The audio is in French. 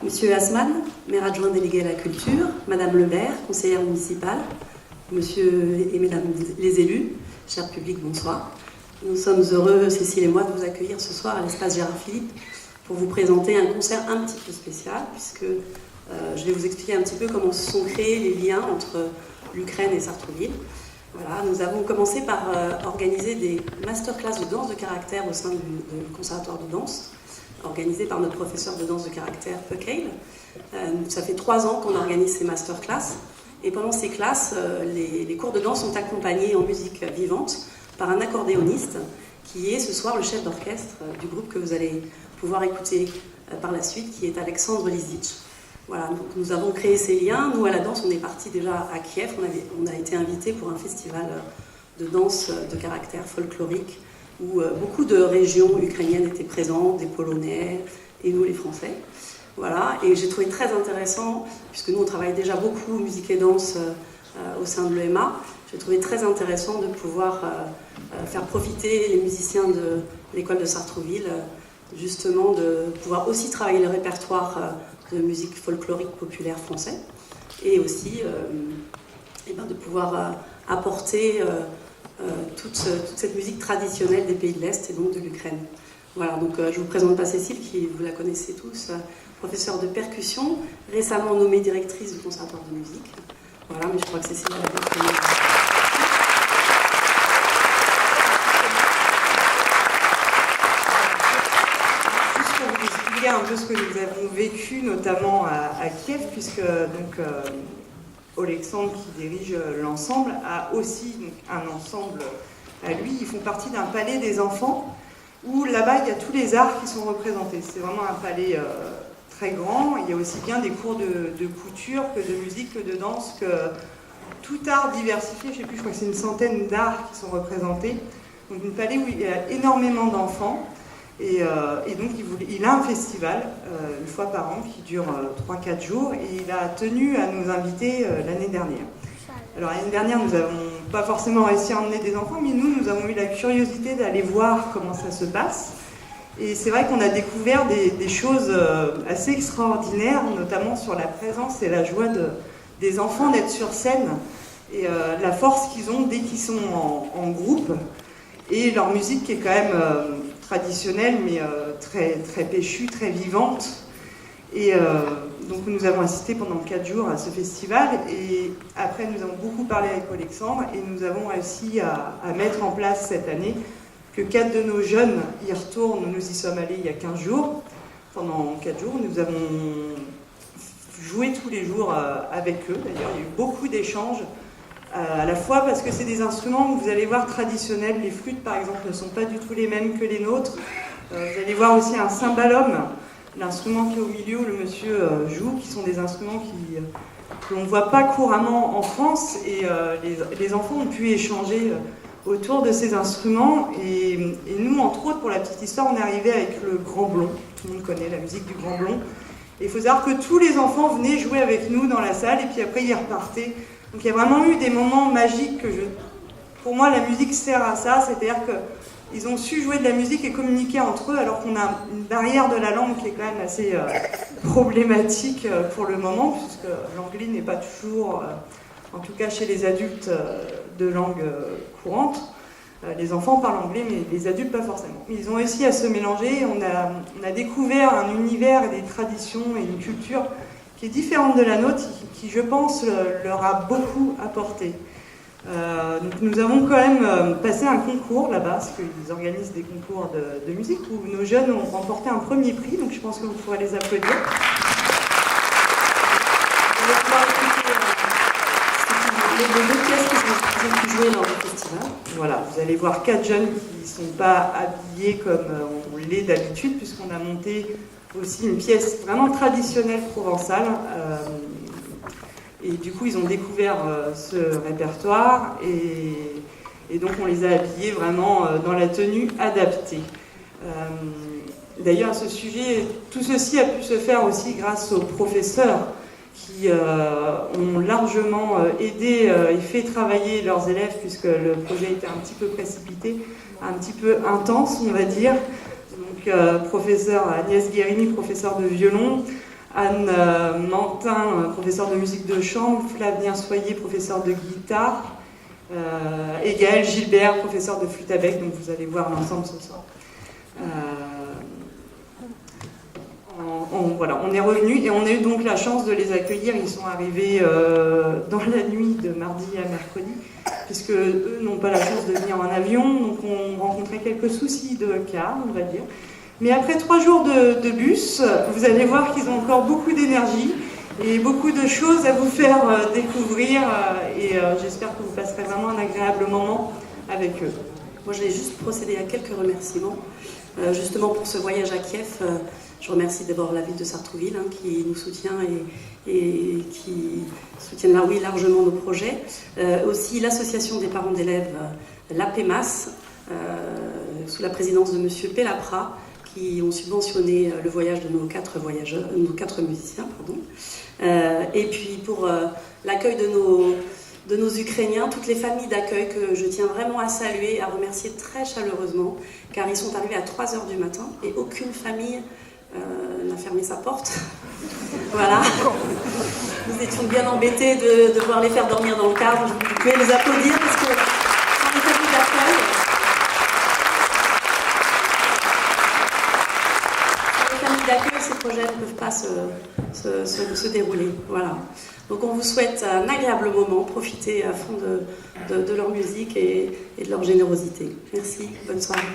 Monsieur Asman, maire adjoint délégué à la culture, Madame Lebert, conseillère municipale, Monsieur et Mesdames les élus, cher public, bonsoir. Nous sommes heureux, Cécile et moi, de vous accueillir ce soir à l'espace Gérard Philippe pour vous présenter un concert un petit peu spécial, puisque je vais vous expliquer un petit peu comment se sont créés les liens entre l'Ukraine et Sartrouville. Voilà, nous avons commencé par organiser des masterclass de danse de caractère au sein du conservatoire de danse, organisé par notre professeur de danse de caractère, Puck Hale. Ça fait 3 ans qu'on organise ces masterclass. Et pendant ces classes, les cours de danse sont accompagnés en musique vivante par un accordéoniste qui est ce soir le chef d'orchestre du groupe que vous allez pouvoir écouter par la suite, qui est Alexandre Lizic. Voilà, donc nous avons créé ces liens. Nous, à la danse, on est parti déjà à Kiev. On a été invités pour un festival de danse de caractère folklorique où beaucoup de régions ukrainiennes étaient présentes, des Polonais et nous, les Français. Voilà, et j'ai trouvé très intéressant, puisque nous on travaille déjà beaucoup musique et danse au sein de l'EMA, j'ai trouvé très intéressant de pouvoir faire profiter les musiciens de l'école de Sartrouville, justement de pouvoir aussi travailler le répertoire de musique folklorique populaire français, et aussi de pouvoir apporter toute cette musique traditionnelle des pays de l'Est et donc de l'Ukraine. Voilà, donc je ne vous présente pas Cécile, qui vous la connaissez tous, professeure de percussion, récemment nommée directrice du conservatoire de musique. Voilà, mais je crois que Cécile a la bien. Juste pour vous expliquer un peu ce que nous avons vécu, notamment à Kiev, puisque donc, Alexandre, qui dirige l'ensemble, a aussi donc, un ensemble à lui. Ils font partie d'un palais des enfants, où là-bas, il y a tous les arts qui sont représentés. C'est vraiment un palais très grand. Il y a aussi bien des cours de couture que de musique, que de danse, que tout art diversifié. Je ne sais plus, je crois que c'est une centaine d'arts qui sont représentés. Donc un palais où il y a énormément d'enfants. Et donc il a un festival, une fois par an, qui dure 3-4 jours. Et il a tenu à nous inviter l'année dernière. Alors l'année dernière, nous n'avons pas forcément réussi à emmener des enfants, mais nous avons eu la curiosité d'aller voir comment ça se passe. Et c'est vrai qu'on a découvert des choses assez extraordinaires, notamment sur la présence et la joie des enfants d'être sur scène, et la force qu'ils ont dès qu'ils sont en groupe, et leur musique qui est quand même traditionnelle, mais très, très péchue, très vivante. Et donc nous avons assisté pendant 4 jours à ce festival, et après nous avons beaucoup parlé avec Alexandre, et nous avons réussi à mettre en place cette année que 4 de nos jeunes y retournent. Nous y sommes allés il y a 15 jours. Pendant 4 jours, nous avons joué tous les jours avec eux. D'ailleurs, il y a eu beaucoup d'échanges, à la fois parce que c'est des instruments, vous allez voir, traditionnels. Les flûtes, par exemple, ne sont pas du tout les mêmes que les nôtres. Vous allez voir aussi un cymbalum, l'instrument qui est au milieu où le monsieur joue, qui sont des instruments que l'on ne voit pas couramment en France, et les enfants ont pu échanger autour de ces instruments, et nous, entre autres, pour la petite histoire, on est arrivé avec le Grand Blond. Tout le monde connaît la musique du Grand Blond. Et il faut savoir que tous les enfants venaient jouer avec nous dans la salle, et puis après ils repartaient. Donc il y a vraiment eu des moments magiques pour moi, la musique sert à ça, c'est-à-dire qu'ils ont su jouer de la musique et communiquer entre eux, alors qu'on a une barrière de la langue qui est quand même assez problématique pour le moment, puisque l'anglais n'est pas toujours, en tout cas chez les adultes, de langue courante. Les enfants parlent anglais, mais les adultes pas forcément. Ils ont réussi à se mélanger. On a découvert un univers et des traditions et une culture qui est différente de la nôtre, qui je pense leur a beaucoup apporté. Donc nous avons quand même passé un concours là-bas, parce qu'ils organisent des concours de musique où nos jeunes ont remporté un premier prix, donc je pense que vous pourrez les applaudir. Les 2 pièces qui ont pu jouer lors du festival. Voilà, vous allez voir 4 jeunes qui ne sont pas habillés comme on l'est d'habitude, puisqu'on a monté aussi une pièce vraiment traditionnelle provençale. Et du coup, ils ont découvert ce répertoire, et donc on les a habillés vraiment dans la tenue adaptée. D'ailleurs, à ce sujet, tout ceci a pu se faire aussi grâce aux professeurs qui ont largement aidé et fait travailler leurs élèves, puisque le projet était un petit peu précipité, un petit peu intense, on va dire. Donc, professeur Agnès Guérini, professeur de violon, Anne Mantin, professeur de musique de chambre, Flavien Soyer, professeur de guitare, et Gaël Gilbert, professeur de flûte à bec. Donc vous allez voir l'ensemble ce soir. Voilà, on est revenu et on a eu donc la chance de les accueillir. Ils sont arrivés dans la nuit de mardi à mercredi, puisque eux n'ont pas la chance de venir en avion, donc on rencontrait quelques soucis de car, on va dire. Mais après 3 jours de bus, vous allez voir qu'ils ont encore beaucoup d'énergie et beaucoup de choses à vous faire découvrir, et j'espère que vous passerez vraiment un agréable moment avec eux. Moi, je vais juste procéder à quelques remerciements. Justement, pour ce voyage à Kiev, je remercie d'abord la ville de Sartrouville qui nous soutient et qui soutient largement nos projets. Aussi l'association des parents d'élèves, l'APEMAS, sous la présidence de M. Pellapra, qui ont subventionné le voyage de nos 4 musiciens. Et puis pour l'accueil de nos Ukrainiens, toutes les familles d'accueil que je tiens vraiment à saluer et à remercier très chaleureusement, car ils sont arrivés à 3h du matin et aucune famille n'a fermé sa porte. Voilà. Nous étions bien embêtés de devoir les faire dormir dans le cadre. Vous pouvez les applaudir parce que sans les familles d'accueil, ces projets ne peuvent pas se dérouler. Voilà. Donc on vous souhaite un agréable moment, profitez à fond de leur musique et de leur générosité. Merci, bonne soirée.